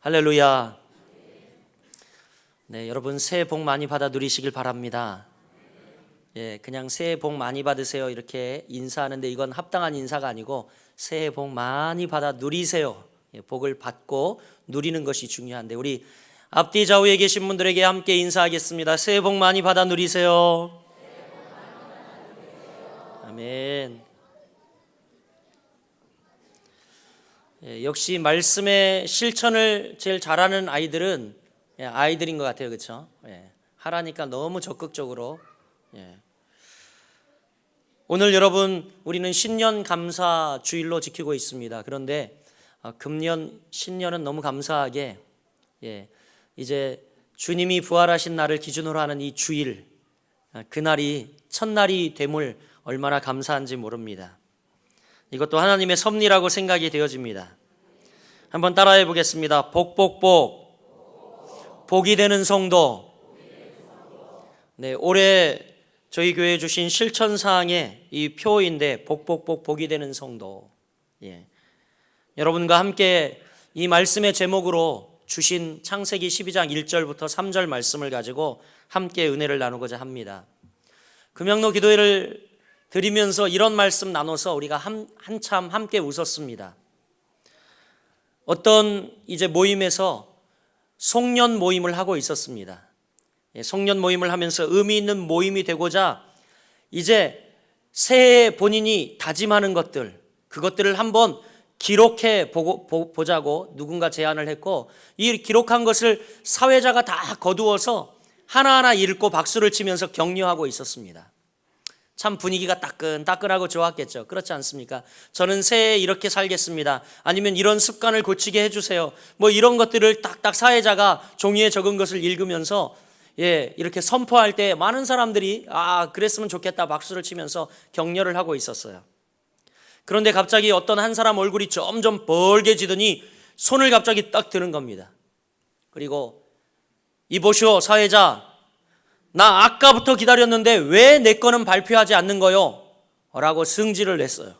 할렐루야. 네, 여러분 새해 복 많이 받아 누리시길 바랍니다. 예, 그냥 새해 복 많이 받으세요 이렇게 인사하는데 이건 합당한 인사가 아니고 새해 복 많이 받아 누리세요. 예, 복을 받고 누리는 것이 중요한데 우리 앞뒤 좌우에 계신 분들에게 함께 인사하겠습니다. 새해 복 많이 받아 누리세요. 아멘. 예, 역시 말씀의 실천을 제일 잘하는 아이들은 아이들인 것 같아요, 그렇죠? 예, 하라니까 너무 적극적으로. 예. 오늘 여러분 우리는 신년 감사 주일로 지키고 있습니다. 그런데 금년 신년은 너무 감사하게 이제 주님이 부활하신 날을 기준으로 하는 이 주일, 그날이 첫날이 됨을 얼마나 감사한지 모릅니다. 이것도 하나님의 섭리라고 생각이 되어집니다. 한번 따라해 보겠습니다. 복복복, 복이 되는 성도. 네, 올해 저희 교회에 주신 실천사항의 이 표인데 복복복, 복이 되는 성도. 예. 여러분과 함께 이 말씀의 제목으로 주신 창세기 12장 1절부터 3절 말씀을 가지고 함께 은혜를 나누고자 합니다. 금양로 기도회를 드리면서 이런 말씀 나눠서 우리가 한참 함께 웃었습니다. 어떤 이제 모임에서 송년 모임을 하고 있었습니다. 송년 모임을 하면서 의미 있는 모임이 되고자 이제 새해에 본인이 다짐하는 것들, 그것들을 한번 기록해 보자고 누군가 제안을 했고, 이 기록한 것을 사회자가 다 거두어서 하나하나 읽고 박수를 치면서 격려하고 있었습니다. 참 분위기가 따끈따끈하고 좋았겠죠. 그렇지 않습니까? 저는 새해에 이렇게 살겠습니다. 아니면 이런 습관을 고치게 해주세요. 뭐 이런 것들을 딱딱 사회자가 종이에 적은 것을 읽으면서 이렇게 선포할 때 많은 사람들이 그랬으면 좋겠다 박수를 치면서 격려를 하고 있었어요. 그런데 갑자기 어떤 한 사람 얼굴이 점점 벌게지더니 손을 갑자기 딱 드는 겁니다. 그리고 이보시오 사회자, 나 아까부터 기다렸는데 왜 내 거는 발표하지 않는 거요? 라고 승질을 냈어요.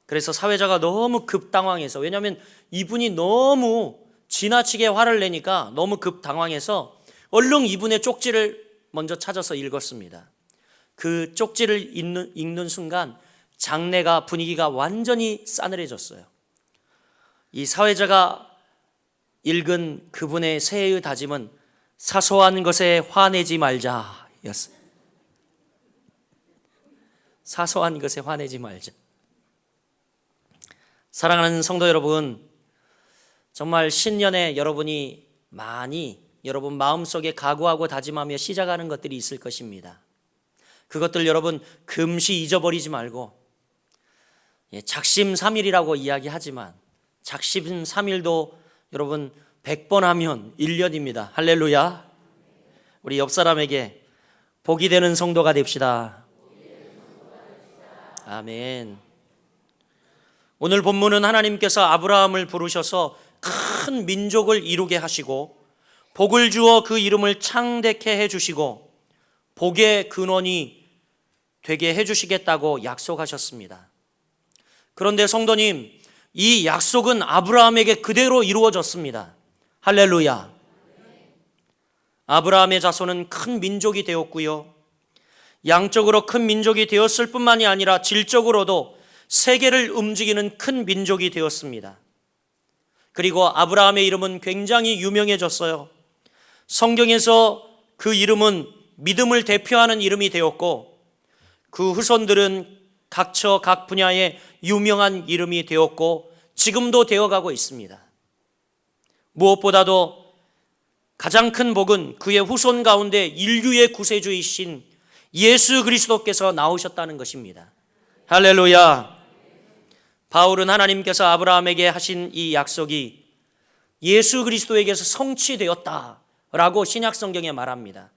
그래서 사회자가 너무 급당황해서, 왜냐하면 이분이 너무 지나치게 화를 내니까 너무 급당황해서 얼른 이분의 쪽지를 먼저 찾아서 읽었습니다. 그 쪽지를 읽는 순간 장례가 분위기가 완전히 싸늘해졌어요. 이 사회자가 읽은 그분의 새해의 다짐은 사소한 것에 화내지 말자 였어요. 사소한 것에 화내지 말자. 사랑하는 성도 여러분, 정말 신년에 여러분이 많이 여러분 마음속에 각오하고 다짐하며 시작하는 것들이 있을 것입니다. 그것들 여러분 금시 잊어버리지 말고, 작심삼일이라고 이야기하지만 작심삼일도 여러분 100번 하면 1년입니다. 할렐루야. 우리 옆 사람에게 복이 되는 성도가 됩시다. 아멘. 오늘 본문은 하나님께서 아브라함을 부르셔서 큰 민족을 이루게 하시고 복을 주어 그 이름을 창대케 해주시고 복의 근원이 되게 해주시겠다고 약속하셨습니다. 그런데 성도님, 이 약속은 아브라함에게 그대로 이루어졌습니다. 할렐루야. 아브라함의 자손은 큰 민족이 되었고요, 양적으로 큰 민족이 되었을 뿐만이 아니라 질적으로도 세계를 움직이는 큰 민족이 되었습니다. 그리고 아브라함의 이름은 굉장히 유명해졌어요. 성경에서 그 이름은 믿음을 대표하는 이름이 되었고, 그 후손들은 각처 각 분야에 유명한 이름이 되었고 지금도 되어가고 있습니다. 무엇보다도 가장 큰 복은 그의 후손 가운데 인류의 구세주이신 예수 그리스도께서 나오셨다는 것입니다. 할렐루야. 바울은 하나님께서 아브라함에게 하신 이 약속이 예수 그리스도에게서 성취되었다라고 신약 성경에 말합니다.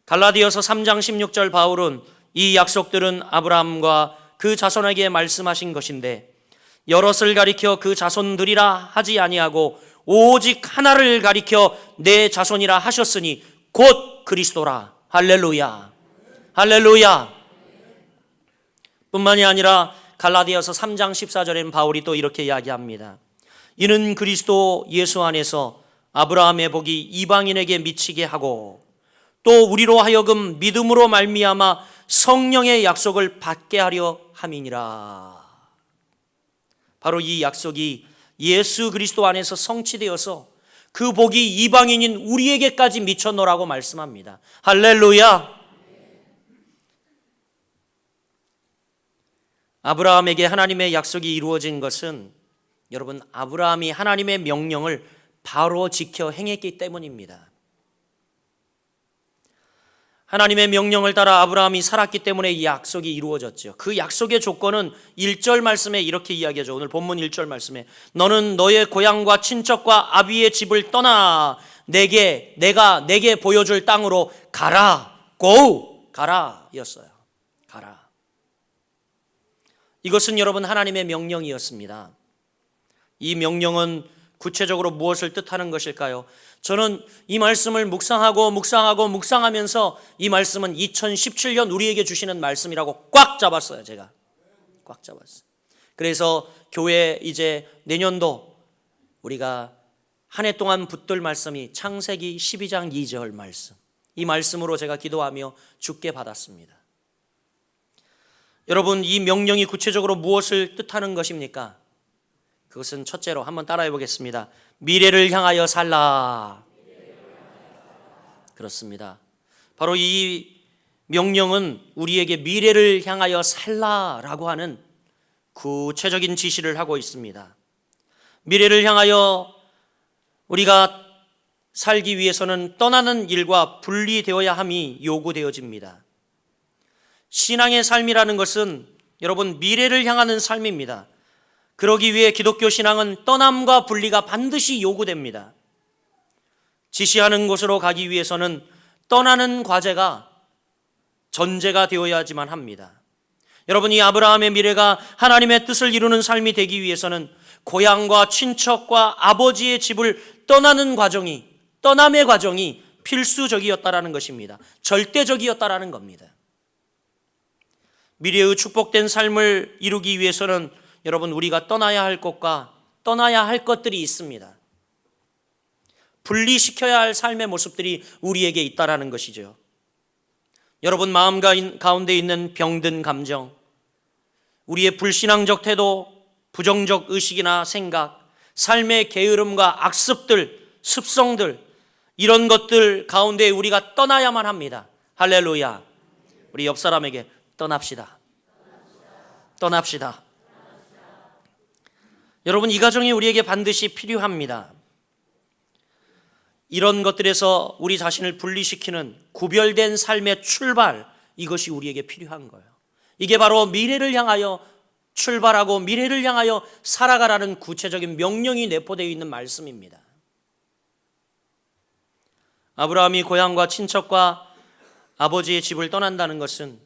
갈라디아서 3장 16절 바울은 이 약속들은 아브라함과 그 자손에게 말씀하신 것인데 여럿을 가리켜 그 자손들이라 하지 아니하고 오직 하나를 가리켜 내 자손이라 하셨으니 곧 그리스도라. 할렐루야. 할렐루야. 뿐만이 아니라 갈라디아서 3장 14절에는 바울이 또 이렇게 이야기합니다. 이는 그리스도 예수 안에서 아브라함의 복이 이방인에게 미치게 하고 또 우리로 하여금 믿음으로 말미암아 성령의 약속을 받게 하려 함이니라. 바로 이 약속이 예수 그리스도 안에서 성취되어서 그 복이 이방인인 우리에게까지 미쳤노라고 말씀합니다. 할렐루야. 아브라함에게 하나님의 약속이 이루어진 것은 여러분, 아브라함이 하나님의 명령을 바로 지켜 행했기 때문입니다. 하나님의 명령을 따라 아브라함이 살았기 때문에 이 약속이 이루어졌죠. 그 약속의 조건은 1절 말씀에 이렇게 이야기하죠. 오늘 본문 1절 말씀에 너는 너의 고향과 친척과 아비의 집을 떠나 내가 내게 보여줄 땅으로 가라. go 가라 였어요. 가라. 이것은 여러분 하나님의 명령이었습니다. 이 명령은 구체적으로 무엇을 뜻하는 것일까요? 저는 이 말씀을 묵상하면서 이 말씀은 2017년 우리에게 주시는 말씀이라고 꽉 잡았어요. 제가 꽉 잡았어요. 그래서 교회 이제 내년도 우리가 한 해 동안 붙들 말씀이 창세기 12장 2절 말씀, 이 말씀으로 제가 기도하며 주께 받았습니다. 여러분, 이 명령이 구체적으로 무엇을 뜻하는 것입니까? 그것은 첫째로 한번 따라해 보겠습니다. 미래를 향하여 살라. 그렇습니다. 바로 이 명령은 우리에게 미래를 향하여 살라라고 하는 구체적인 지시를 하고 있습니다. 미래를 향하여 우리가 살기 위해서는 떠나는 일과 분리되어야 함이 요구되어집니다. 신앙의 삶이라는 것은 여러분 미래를 향하는 삶입니다. 그러기 위해 기독교 신앙은 떠남과 분리가 반드시 요구됩니다. 지시하는 곳으로 가기 위해서는 떠나는 과제가 전제가 되어야지만 합니다. 여러분, 이 아브라함의 미래가 하나님의 뜻을 이루는 삶이 되기 위해서는 고향과 친척과 아버지의 집을 떠남의 과정이 필수적이었다라는 것입니다. 절대적이었다라는 겁니다. 미래의 축복된 삶을 이루기 위해서는 여러분 우리가 떠나야 할 곳과 떠나야 할 것들이 있습니다. 분리시켜야 할 삶의 모습들이 우리에게 있다라는 것이죠. 여러분 마음 가운데 있는 병든 감정, 우리의 불신앙적 태도, 부정적 의식이나 생각, 삶의 게으름과 악습들, 습성들, 이런 것들 가운데 우리가 떠나야만 합니다. 할렐루야. 우리 옆 사람에게 떠납시다. 떠납시다. 여러분, 이 과정이 우리에게 반드시 필요합니다. 이런 것들에서 우리 자신을 분리시키는 구별된 삶의 출발, 이것이 우리에게 필요한 거예요. 이게 바로 미래를 향하여 출발하고 미래를 향하여 살아가라는 구체적인 명령이 내포되어 있는 말씀입니다. 아브라함이 고향과 친척과 아버지의 집을 떠난다는 것은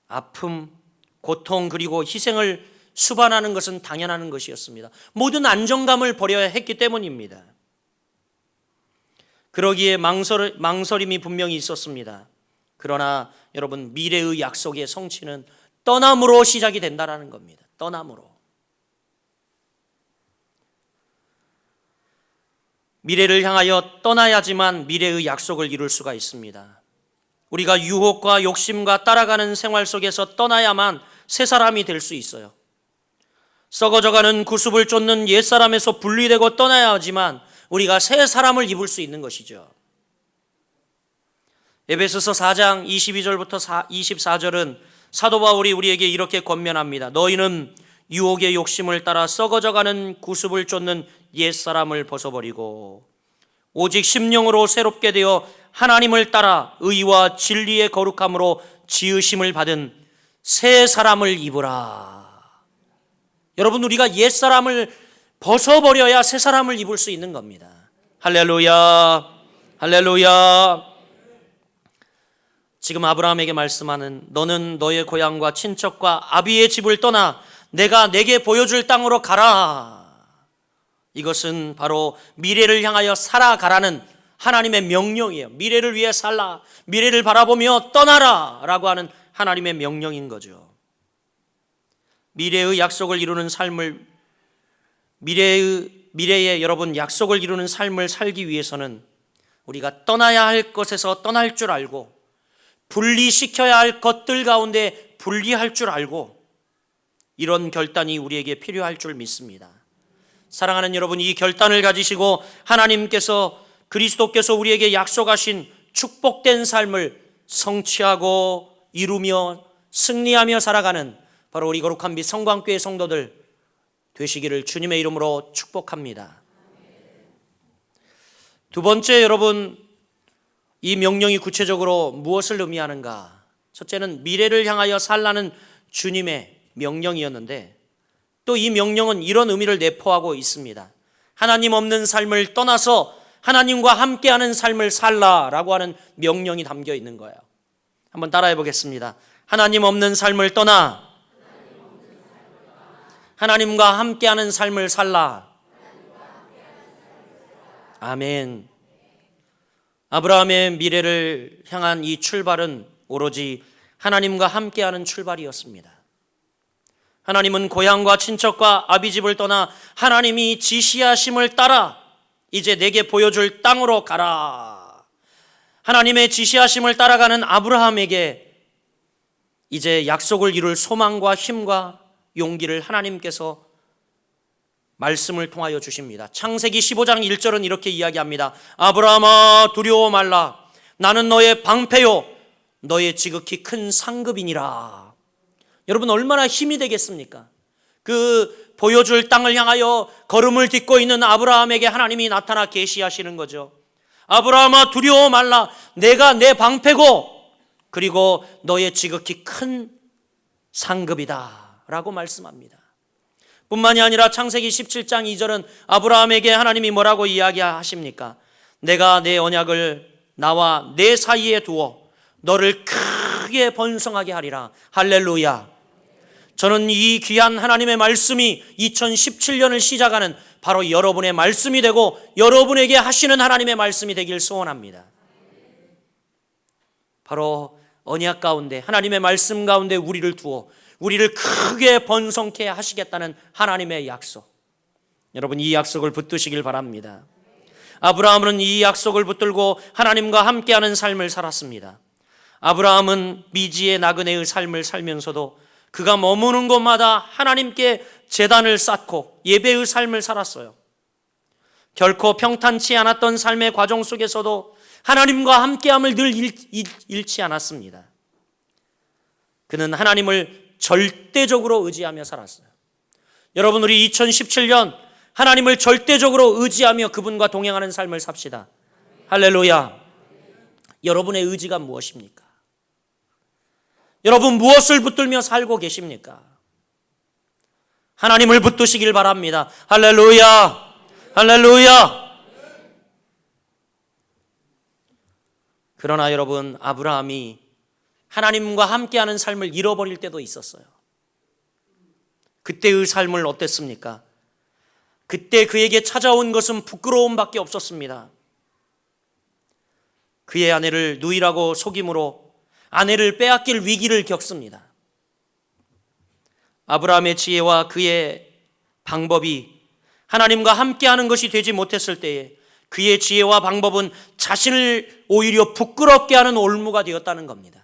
아픔, 고통 그리고 희생을 수반하는 것은 당연한 것이었습니다. 모든 안정감을 버려야 했기 때문입니다. 그러기에 망설임이 분명히 있었습니다. 그러나 여러분 미래의 약속의 성취는 떠남으로 시작이 된다는 겁니다. 떠남으로. 미래를 향하여 떠나야지만 미래의 약속을 이룰 수가 있습니다. 우리가 유혹과 욕심과 따라가는 생활 속에서 떠나야만 새 사람이 될 수 있어요. 썩어져가는 구습을 쫓는 옛사람에서 분리되고 떠나야 하지만 우리가 새 사람을 입을 수 있는 것이죠. 에베소서 4장 22절부터 24절은 사도 바울이 우리에게 이렇게 권면합니다. 너희는 유혹의 욕심을 따라 썩어져가는 구습을 쫓는 옛사람을 벗어버리고 오직 심령으로 새롭게 되어 하나님을 따라 의와 진리의 거룩함으로 지으심을 받은 새 사람을 입으라. 여러분, 우리가 옛사람을 벗어버려야 새 사람을 입을 수 있는 겁니다. 할렐루야, 할렐루야. 지금 아브라함에게 말씀하는 너는 너의 고향과 친척과 아비의 집을 떠나 내가 내게 보여줄 땅으로 가라. 이것은 바로 미래를 향하여 살아가라는 하나님의 명령이에요. 미래를 위해 살라, 미래를 바라보며 떠나라 라고 하는 하나님의 명령인 거죠. 미래의 약속을 이루는 삶을, 미래의 미래에 여러분 약속을 이루는 삶을 살기 위해서는 우리가 떠나야 할 것에서 떠날 줄 알고 분리시켜야 할 것들 가운데 분리할 줄 알고 이런 결단이 우리에게 필요할 줄 믿습니다. 사랑하는 여러분, 이 결단을 가지시고 하나님께서 그리스도께서 우리에게 약속하신 축복된 삶을 성취하고 이루며 승리하며 살아가는 바로 우리 거룩한 빛 성광교회 성도들 되시기를 주님의 이름으로 축복합니다. 두 번째, 여러분, 이 명령이 구체적으로 무엇을 의미하는가? 첫째는 미래를 향하여 살라는 주님의 명령이었는데 또 이 명령은 이런 의미를 내포하고 있습니다. 하나님 없는 삶을 떠나서 하나님과 함께하는 삶을 살라라고 하는 명령이 담겨 있는 거예요. 한번 따라해 보겠습니다. 하나님 없는 삶을 떠나 하나님과 함께하는 삶을 살라. 아멘. 아브라함의 미래를 향한 이 출발은 오로지 하나님과 함께하는 출발이었습니다. 하나님은 고향과 친척과 아비집을 떠나 하나님이 지시하심을 따라 이제 내게 보여줄 땅으로 가라. 하나님의 지시하심을 따라가는 아브라함에게 이제 약속을 이룰 소망과 힘과 용기를 하나님께서 말씀을 통하여 주십니다. 창세기 15장 1절은 이렇게 이야기합니다. 아브라함아 두려워 말라. 나는 너의 방패요 너의 지극히 큰 상급이니라. 여러분 얼마나 힘이 되겠습니까? 그 보여줄 땅을 향하여 걸음을 딛고 있는 아브라함에게 하나님이 나타나 계시하시는 거죠. 아브라함아 두려워 말라. 내가 내 방패고 그리고 너의 지극히 큰 상급이다 라고 말씀합니다. 뿐만이 아니라 창세기 17장 2절은 아브라함에게 하나님이 뭐라고 이야기하십니까? 내가 내 언약을 나와 내 사이에 두어 너를 크게 번성하게 하리라. 할렐루야. 저는 이 귀한 하나님의 말씀이 2017년을 시작하는 바로 여러분의 말씀이 되고 여러분에게 하시는 하나님의 말씀이 되길 소원합니다. 바로 언약 가운데 하나님의 말씀 가운데 우리를 두어 우리를 크게 번성케 하시겠다는 하나님의 약속. 여러분 이 약속을 붙드시길 바랍니다. 아브라함은 이 약속을 붙들고 하나님과 함께하는 삶을 살았습니다. 아브라함은 미지의 나그네의 삶을 살면서도 그가 머무는 곳마다 하나님께 제단을 쌓고 예배의 삶을 살았어요. 결코 평탄치 않았던 삶의 과정 속에서도 하나님과 함께함을 늘 잃지 않았습니다. 그는 하나님을 절대적으로 의지하며 살았어요. 여러분 우리 2017년 하나님을 절대적으로 의지하며 그분과 동행하는 삶을 삽시다. 할렐루야. 여러분의 의지가 무엇입니까? 여러분 무엇을 붙들며 살고 계십니까? 하나님을 붙드시길 바랍니다. 할렐루야. 할렐루야. 그러나 여러분 아브라함이 하나님과 함께하는 삶을 잃어버릴 때도 있었어요. 그때의 삶을 어땠습니까? 그때 그에게 찾아온 것은 부끄러움밖에 없었습니다. 그의 아내를 누이라고 속임으로 아내를 빼앗길 위기를 겪습니다. 아브라함의 지혜와 그의 방법이 하나님과 함께하는 것이 되지 못했을 때에 그의 지혜와 방법은 자신을 오히려 부끄럽게 하는 올무가 되었다는 겁니다.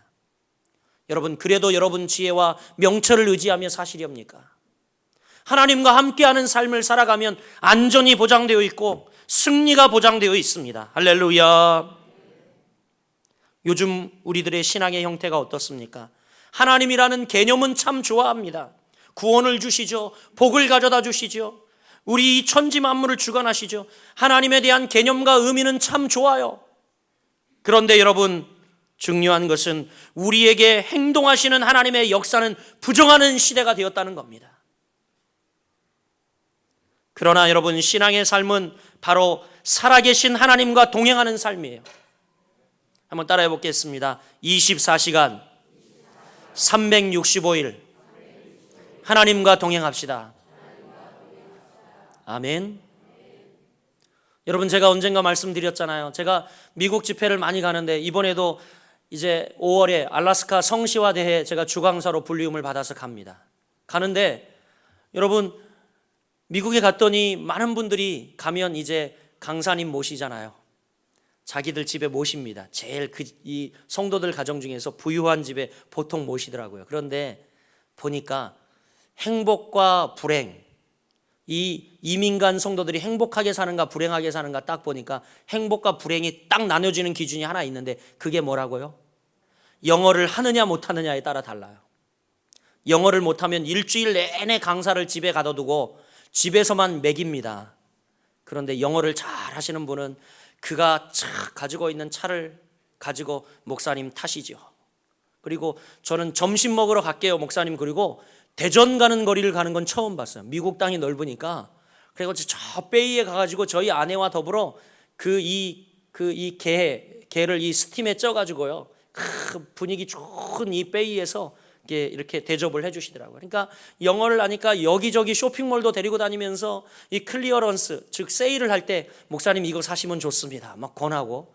여러분 그래도 여러분 지혜와 명철을 의지하며 사시렵니까? 하나님과 함께하는 삶을 살아가면 안전이 보장되어 있고 승리가 보장되어 있습니다. 할렐루야. 요즘 우리들의 신앙의 형태가 어떻습니까? 하나님이라는 개념은 참 좋아합니다. 구원을 주시죠. 복을 가져다 주시죠. 우리 이 천지 만물을 주관하시죠. 하나님에 대한 개념과 의미는 참 좋아요. 그런데 여러분 중요한 것은 우리에게 행동하시는 하나님의 역사는 부정하는 시대가 되었다는 겁니다. 그러나 여러분 신앙의 삶은 바로 살아계신 하나님과 동행하는 삶이에요. 한번 따라해 보겠습니다. 24시간 365일 하나님과 동행합시다. 아멘. 여러분 제가 언젠가 말씀드렸잖아요. 제가 미국 집회를 많이 가는데 이번에도 이제 5월에 알래스카 성시화대회 제가 주강사로 불리움을 받아서 갑니다. 가는데 여러분 미국에 갔더니 많은 분들이 가면 이제 강사님 모시잖아요. 자기들 집에 모십니다. 제일 이 성도들 가정 중에서 부유한 집에 보통 모시더라고요. 그런데 보니까 행복과 불행, 이 이민간 성도들이 행복하게 사는가 불행하게 사는가 딱 보니까 행복과 불행이 딱 나눠지는 기준이 하나 있는데, 그게 뭐라고요? 영어를 하느냐 못하느냐에 따라 달라요. 영어를 못하면 일주일 내내 강사를 집에 가둬두고 집에서만 먹입니다. 그런데 영어를 잘 하시는 분은 그가 가지고 있는 차를 가지고 목사님 타시죠. 그리고 저는 점심 먹으러 갈게요 목사님, 그리고 대전 가는 거리를 가는 건 처음 봤어요. 미국 땅이 넓으니까. 그리고 저 베이에 가가지고 저희 아내와 더불어 개를 이 스팀에 쪄가지고요, 분위기 좋은 이 베이에서 이렇게 대접을 해주시더라고요. 그러니까 영어를 하니까 여기저기 쇼핑몰도 데리고 다니면서 이 클리어런스, 즉 세일을 할 때 목사님 이거 사시면 좋습니다 막 권하고,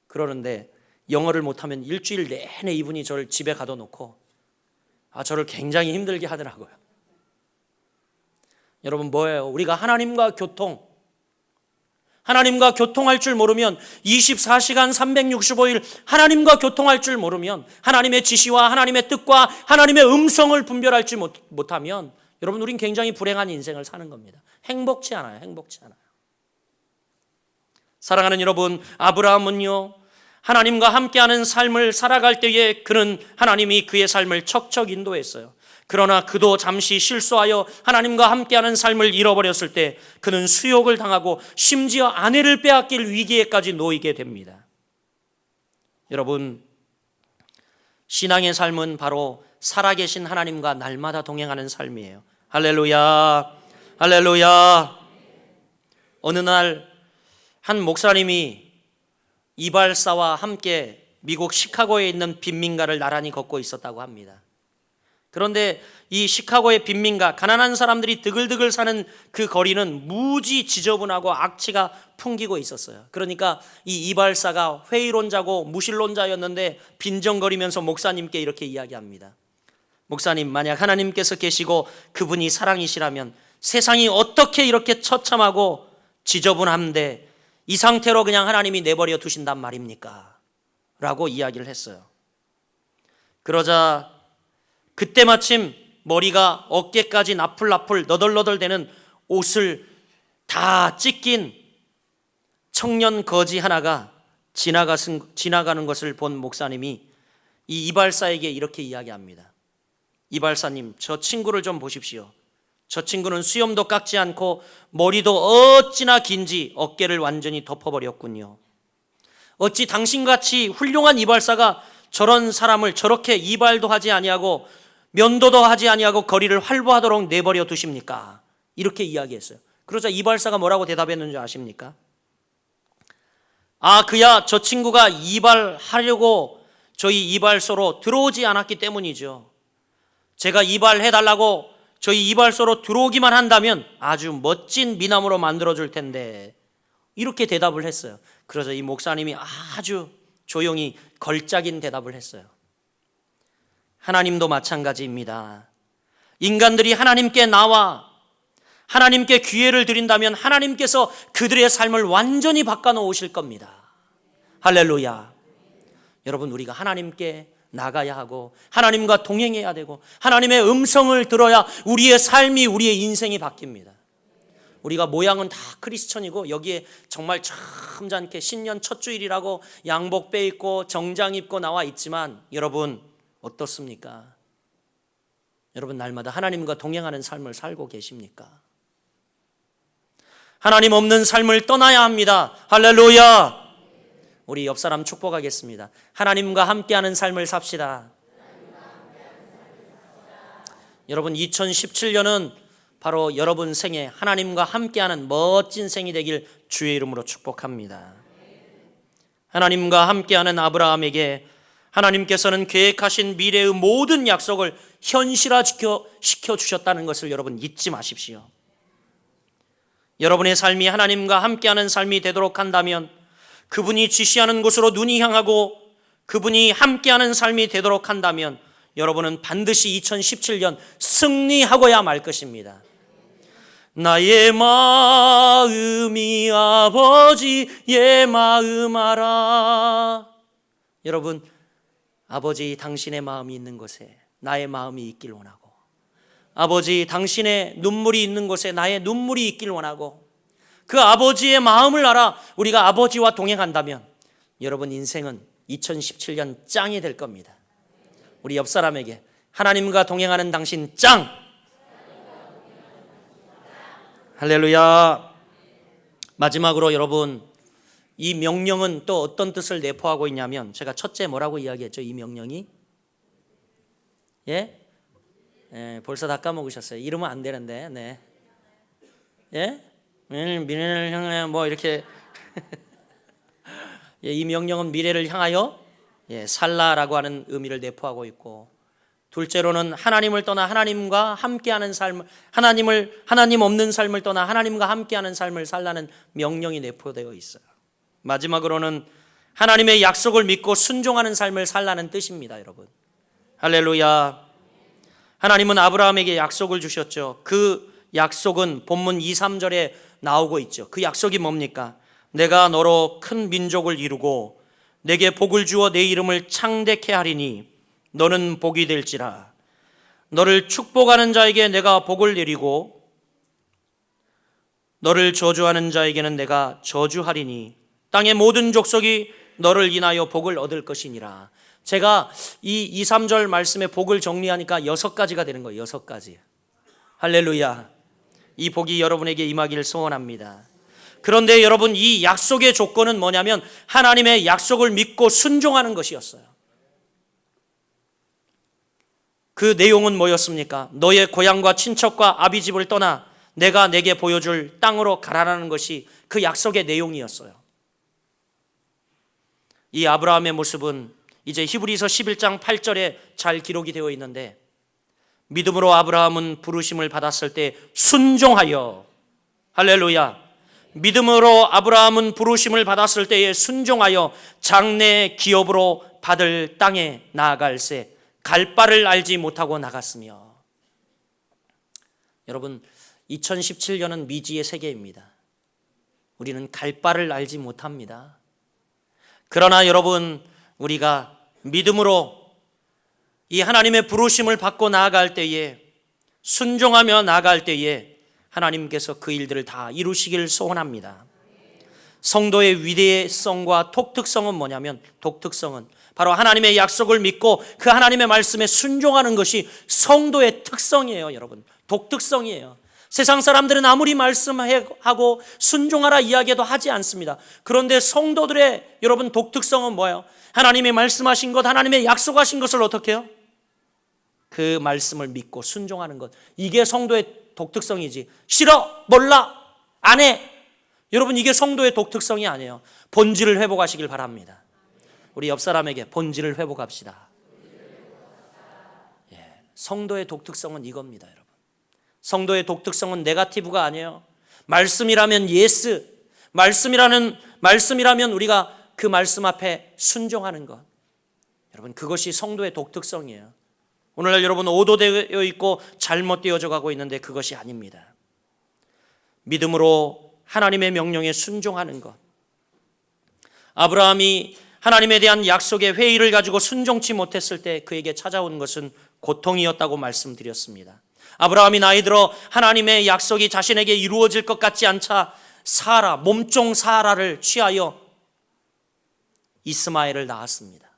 그러는데 영어를 못하면 일주일 내내 이분이 저를 집에 가둬놓고 저를 굉장히 힘들게 하더라고요. 여러분, 뭐예요? 우리가 하나님과 교통할 줄 모르면, 24시간 365일 하나님과 교통할 줄 모르면, 하나님의 지시와 하나님의 뜻과 하나님의 음성을 분별할 줄 못하면 여러분, 우린 굉장히 불행한 인생을 사는 겁니다. 행복치 않아요. 사랑하는 여러분, 아브라함은요, 하나님과 함께하는 삶을 살아갈 때에 그는 하나님이 그의 삶을 척척 인도했어요. 그러나 그도 잠시 실수하여 하나님과 함께하는 삶을 잃어버렸을 때 그는 수욕을 당하고 심지어 아내를 빼앗길 위기에까지 놓이게 됩니다. 여러분, 신앙의 삶은 바로 살아계신 하나님과 날마다 동행하는 삶이에요. 할렐루야, 할렐루야. 어느 날 한 목사님이 이발사와 함께 미국 시카고에 있는 빈민가를 나란히 걷고 있었다고 합니다. 그런데 이 시카고의 빈민가, 가난한 사람들이 드글드글 사는 그 거리는 무지 지저분하고 악취가 풍기고 있었어요. 그러니까 이 이발사가 회의론자고 무신론자였는데 빈정거리면서 목사님께 이렇게 이야기합니다. 목사님, 만약 하나님께서 계시고 그분이 사랑이시라면 세상이 어떻게 이렇게 처참하고 지저분한데 이 상태로 그냥 하나님이 내버려 두신단 말입니까? 라고 이야기를 했어요. 그러자 그때 마침 머리가 어깨까지 나풀나풀 너덜너덜대는 옷을 다 찢긴 청년 거지 하나가 지나가는 것을 본 목사님이 이 이발사에게 이렇게 이야기합니다. 이발사님, 저 친구를 좀 보십시오. 저 친구는 수염도 깎지 않고 머리도 어찌나 긴지 어깨를 완전히 덮어버렸군요. 어찌 당신같이 훌륭한 이발사가 저런 사람을 저렇게 이발도 하지 아니하고 면도도 하지 아니하고 거리를 활보하도록 내버려 두십니까? 이렇게 이야기했어요. 그러자 이발사가 뭐라고 대답했는지 아십니까? 그야 저 친구가 이발하려고 저희 이발소로 들어오지 않았기 때문이죠. 제가 이발해달라고 저희 이발소로 들어오기만 한다면 아주 멋진 미남으로 만들어줄 텐데, 이렇게 대답을 했어요. 그래서 이 목사님이 아주 조용히 걸작인 대답을 했어요. 하나님도 마찬가지입니다. 인간들이 하나님께 나와 하나님께 기회를 드린다면 하나님께서 그들의 삶을 완전히 바꿔놓으실 겁니다. 할렐루야. 여러분, 우리가 하나님께 나가야 하고 하나님과 동행해야 되고 하나님의 음성을 들어야 우리의 삶이, 우리의 인생이 바뀝니다. 우리가 모양은 다 크리스천이고 여기에 정말 점잖게 신년 첫 주일이라고 양복 빼입고 정장 입고 나와 있지만, 여러분 어떻습니까? 여러분, 날마다 하나님과 동행하는 삶을 살고 계십니까? 하나님 없는 삶을 떠나야 합니다. 할렐루야. 우리 옆 사람 축복하겠습니다. 하나님과 함께하는 삶을 삽시다. 여러분, 2017년은 바로 여러분 생에 하나님과 함께하는 멋진 생이 되길 주의 이름으로 축복합니다. 하나님과 함께하는 아브라함에게 하나님께서는 계획하신 미래의 모든 약속을 현실화시켜 주셨다는 것을 여러분 잊지 마십시오. 여러분의 삶이 하나님과 함께하는 삶이 되도록 한다면, 그분이 지시하는 곳으로 눈이 향하고 그분이 함께하는 삶이 되도록 한다면 여러분은 반드시 2017년 승리하고야 말 것입니다. 나의 마음이 아버지의 마음 알아. 여러분, 아버지 당신의 마음이 있는 곳에 나의 마음이 있길 원하고, 아버지 당신의 눈물이 있는 곳에 나의 눈물이 있길 원하고, 그 아버지의 마음을 알아 우리가 아버지와 동행한다면 여러분 인생은 2017년 짱이 될 겁니다. 우리 옆 사람에게 하나님과 동행하는 당신 짱! 할렐루야. 마지막으로 여러분, 이 명령은 또 어떤 뜻을 내포하고 있냐면, 제가 첫째 뭐라고 이야기했죠? 이 명령이 벌써 다 까먹으셨어요. 이러면 안 되는데. 네. 미래를 향하여 뭐 이렇게 이 명령은 미래를 향하여 살라라고 하는 의미를 내포하고 있고, 둘째로는 하나님을 떠나 하나님과 함께하는 삶을, 하나님 없는 삶을 떠나 하나님과 함께하는 삶을 살라는 명령이 내포되어 있어요. 마지막으로는 하나님의 약속을 믿고 순종하는 삶을 살라는 뜻입니다. 여러분, 할렐루야. 하나님은 아브라함에게 약속을 주셨죠. 그 약속은 본문 2, 3절에 나오고 있죠. 그 약속이 뭡니까? 내가 너로 큰 민족을 이루고 내게 복을 주어 내 이름을 창대케 하리니 너는 복이 될지라. 너를 축복하는 자에게 내가 복을 내리고 너를 저주하는 자에게는 내가 저주하리니 땅의 모든 족속이 너를 인하여 복을 얻을 것이니라. 제가 이 2, 3절 말씀의 복을 정리하니까 6가지가 되는 거예요. 6가지. 할렐루야. 이 복이 여러분에게 임하기를 소원합니다. 그런데 여러분, 이 약속의 조건은 뭐냐면 하나님의 약속을 믿고 순종하는 것이었어요. 그 내용은 뭐였습니까? 너의 고향과 친척과 아비집을 떠나 내가 내게 보여줄 땅으로 가라라는 것이 그 약속의 내용이었어요. 이 아브라함의 모습은 이제 히브리서 11장 8절에 잘 기록이 되어 있는데, 믿음으로 아브라함은 부르심을 받았을 때 순종하여, 할렐루야, 믿음으로 아브라함은 부르심을 받았을 때에 순종하여 장래 기업으로 받을 땅에 나아갈새 갈 바를 알지 못하고 나갔으며. 여러분, 2017년은 미지의 세계입니다. 우리는 갈 바를 알지 못합니다. 그러나 여러분, 우리가 믿음으로 이 하나님의 부르심을 받고 나아갈 때에, 순종하며 나아갈 때에 하나님께서 그 일들을 다 이루시기를 소원합니다. 성도의 위대성과 독특성은 뭐냐면, 독특성은 바로 하나님의 약속을 믿고 그 하나님의 말씀에 순종하는 것이 성도의 특성이에요. 여러분, 독특성이에요. 세상 사람들은 아무리 말씀하고 순종하라 이야기도 하지 않습니다. 그런데 성도들의 여러분 독특성은 뭐예요? 하나님이 말씀하신 것, 하나님의 약속하신 것을 어떻게 해요? 그 말씀을 믿고 순종하는 것. 이게 성도의 독특성이지, 싫어, 몰라, 안 해, 여러분, 이게 성도의 독특성이 아니에요. 본질을 회복하시길 바랍니다. 우리 옆 사람에게 본질을 회복합시다. 성도의 독특성은 이겁니다. 여러분, 성도의 독특성은 네거티브가 아니에요. 말씀이라면 예스, 말씀이라면 우리가 그 말씀 앞에 순종하는 것. 여러분, 그것이 성도의 독특성이에요. 오늘날 여러분 오도되어 있고 잘못되어져 가고 있는데 그것이 아닙니다. 믿음으로 하나님의 명령에 순종하는 것. 아브라함이 하나님에 대한 약속의 회의를 가지고 순종치 못했을 때 그에게 찾아온 것은 고통이었다고 말씀드렸습니다. 아브라함이 나이 들어 하나님의 약속이 자신에게 이루어질 것 같지 않자 사라, 몸종 사라를 취하여 이스마엘을 낳았습니다.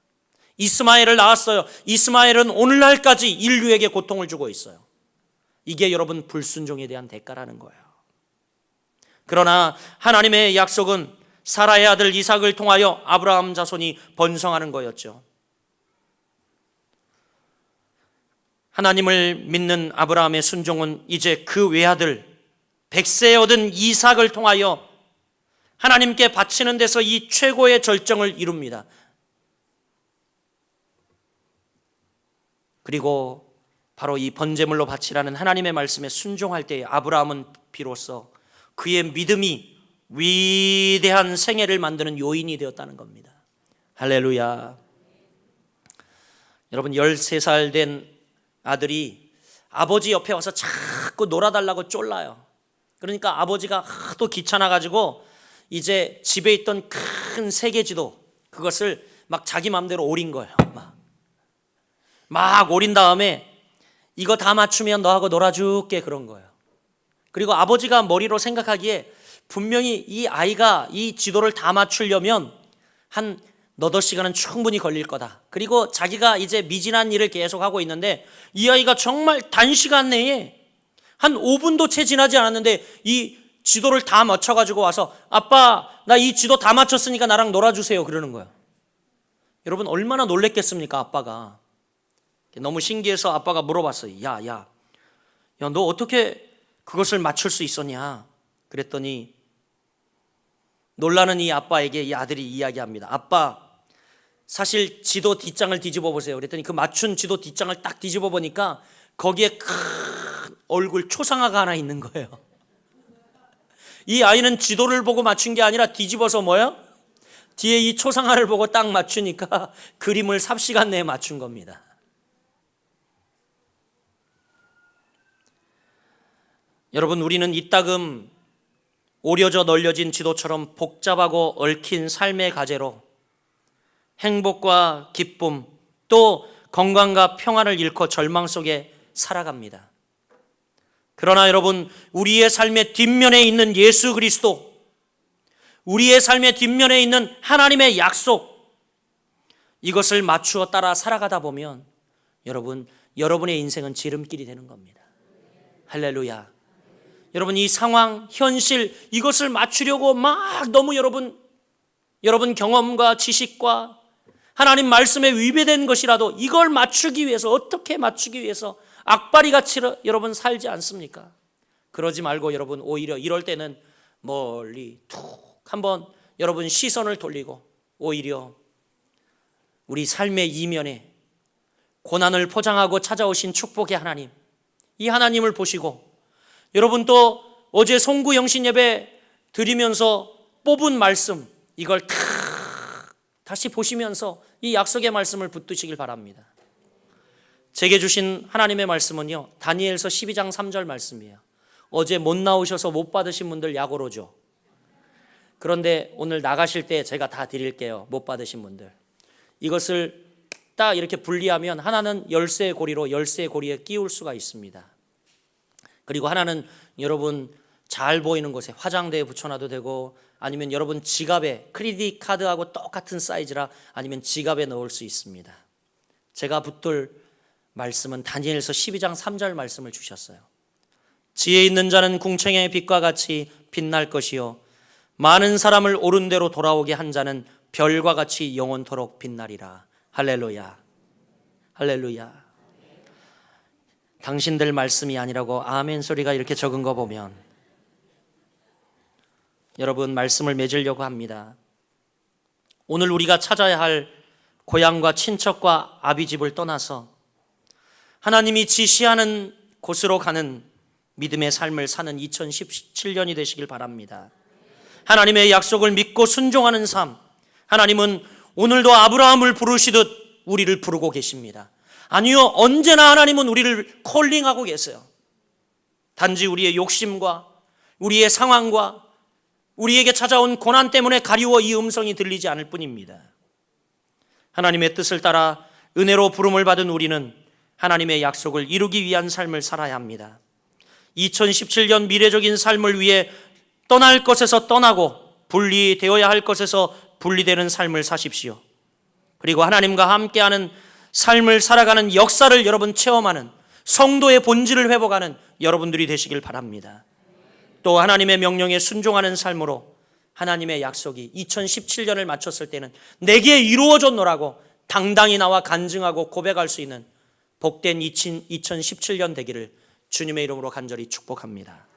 이스마엘을 낳았어요. 이스마엘은 오늘날까지 인류에게 고통을 주고 있어요. 이게 여러분 불순종에 대한 대가라는 거예요. 그러나 하나님의 약속은 사라의 아들 이삭을 통하여 아브라함 자손이 번성하는 거였죠. 하나님을 믿는 아브라함의 순종은 이제 그 외아들 100세에 얻은 이삭을 통하여 하나님께 바치는 데서 이 최고의 절정을 이룹니다. 그리고 바로 이 번제물로 바치라는 하나님의 말씀에 순종할 때 아브라함은 비로소 그의 믿음이 위대한 생애를 만드는 요인이 되었다는 겁니다. 할렐루야. 여러분, 13살 된 아들이 아버지 옆에 와서 자꾸 놀아달라고 쫄라요. 그러니까 아버지가 하도 귀찮아가지고 이제 집에 있던 큰 세계지도 그것을 막 자기 마음대로 오린 거예요. 막 오린 다음에 이거 다 맞추면 너하고 놀아줄게 그런 거예요. 그리고 아버지가 머리로 생각하기에 분명히 이 아이가 이 지도를 다 맞추려면 한 너댓 시간은 충분히 걸릴 거다. 그리고 자기가 이제 미진한 일을 계속하고 있는데 이 아이가 정말 단시간 내에 한 5분도 채 지나지 않았는데 이 지도를 다 맞춰가지고 와서 아빠 나 이 지도 다 맞췄으니까 나랑 놀아주세요 그러는 거예요. 여러분 얼마나 놀랬겠습니까 아빠가. 너무 신기해서 아빠가 물어봤어요. 야 너 어떻게 그것을 맞출 수 있었냐. 그랬더니 놀라는 이 아빠에게 이 아들이 이야기합니다. 아빠 사실 지도 뒷장을 뒤집어 보세요. 그랬더니 그 맞춘 지도 뒷장을 딱 뒤집어 보니까 거기에 큰 얼굴 초상화가 하나 있는 거예요. 이 아이는 지도를 보고 맞춘 게 아니라 뒤집어서 뭐야? 뒤에 이 초상화를 보고 딱 맞추니까 그림을 삽시간 내에 맞춘 겁니다. 여러분 우리는 이따금 오려져 널려진 지도처럼 복잡하고 얽힌 삶의 가제로 행복과 기쁨 또 건강과 평안을 잃고 절망 속에 살아갑니다. 그러나 여러분 우리의 삶의 뒷면에 있는 예수 그리스도, 우리의 삶의 뒷면에 있는 하나님의 약속, 이것을 맞추어 따라 살아가다 보면 여러분의 인생은 지름길이 되는 겁니다. 할렐루야. 여러분 이 상황, 현실 이것을 맞추려고 막 너무 여러분 경험과 지식과 하나님 말씀에 위배된 것이라도 이걸 맞추기 위해서 어떻게 맞추기 위해서 악바리같이 여러분 살지 않습니까? 그러지 말고 여러분 오히려 이럴 때는 멀리 툭 한번 여러분 시선을 돌리고 오히려 우리 삶의 이면에 고난을 포장하고 찾아오신 축복의 하나님, 이 하나님을 보시고 여러분 또 어제 송구 영신 예배 드리면서 뽑은 말씀 이걸 다시 보시면서 이 약속의 말씀을 붙드시길 바랍니다. 제게 주신 하나님의 말씀은요 다니엘서 12장 3절 말씀이에요. 어제 못 나오셔서 못 받으신 분들 약오로죠. 그런데 오늘 나가실 때 제가 다 드릴게요. 못 받으신 분들 이것을 딱 이렇게 분리하면 하나는 열쇠의 고리로 열쇠의 고리에 끼울 수가 있습니다. 그리고 하나는 여러분 잘 보이는 곳에 화장대에 붙여놔도 되고 아니면 여러분 지갑에 크레딧 카드하고 똑같은 사이즈라 아니면 지갑에 넣을 수 있습니다. 제가 붙들 말씀은 다니엘서 12장 3절 말씀을 주셨어요. 지혜 있는 자는 궁창의 빛과 같이 빛날 것이요 많은 사람을 옳은 대로 돌아오게 한 자는 별과 같이 영원토록 빛나리라. 할렐루야. 할렐루야. 당신들 말씀이 아니라고 아멘 소리가 이렇게 적은 거 보면 여러분 말씀을 맺으려고 합니다. 오늘 우리가 찾아야 할 고향과 친척과 아비집을 떠나서 하나님이 지시하는 곳으로 가는 믿음의 삶을 사는 2017년이 되시길 바랍니다. 하나님의 약속을 믿고 순종하는 삶, 하나님은 오늘도 아브라함을 부르시듯 우리를 부르고 계십니다. 아니요, 언제나 하나님은 우리를 콜링하고 계세요. 단지 우리의 욕심과 우리의 상황과 우리에게 찾아온 고난 때문에 가리워 이 음성이 들리지 않을 뿐입니다. 하나님의 뜻을 따라 은혜로 부름을 받은 우리는 하나님의 약속을 이루기 위한 삶을 살아야 합니다. 2017년 미래적인 삶을 위해 떠날 것에서 떠나고 분리되어야 할 것에서 분리되는 삶을 사십시오. 그리고 하나님과 함께하는 삶을 살아가는 역사를 여러분 체험하는 성도의 본질을 회복하는 여러분들이 되시길 바랍니다. 또 하나님의 명령에 순종하는 삶으로 하나님의 약속이 2017년을 마쳤을 때는 내게 이루어졌노라고 당당히 나와 간증하고 고백할 수 있는 복된 2017년 되기를 주님의 이름으로 간절히 축복합니다.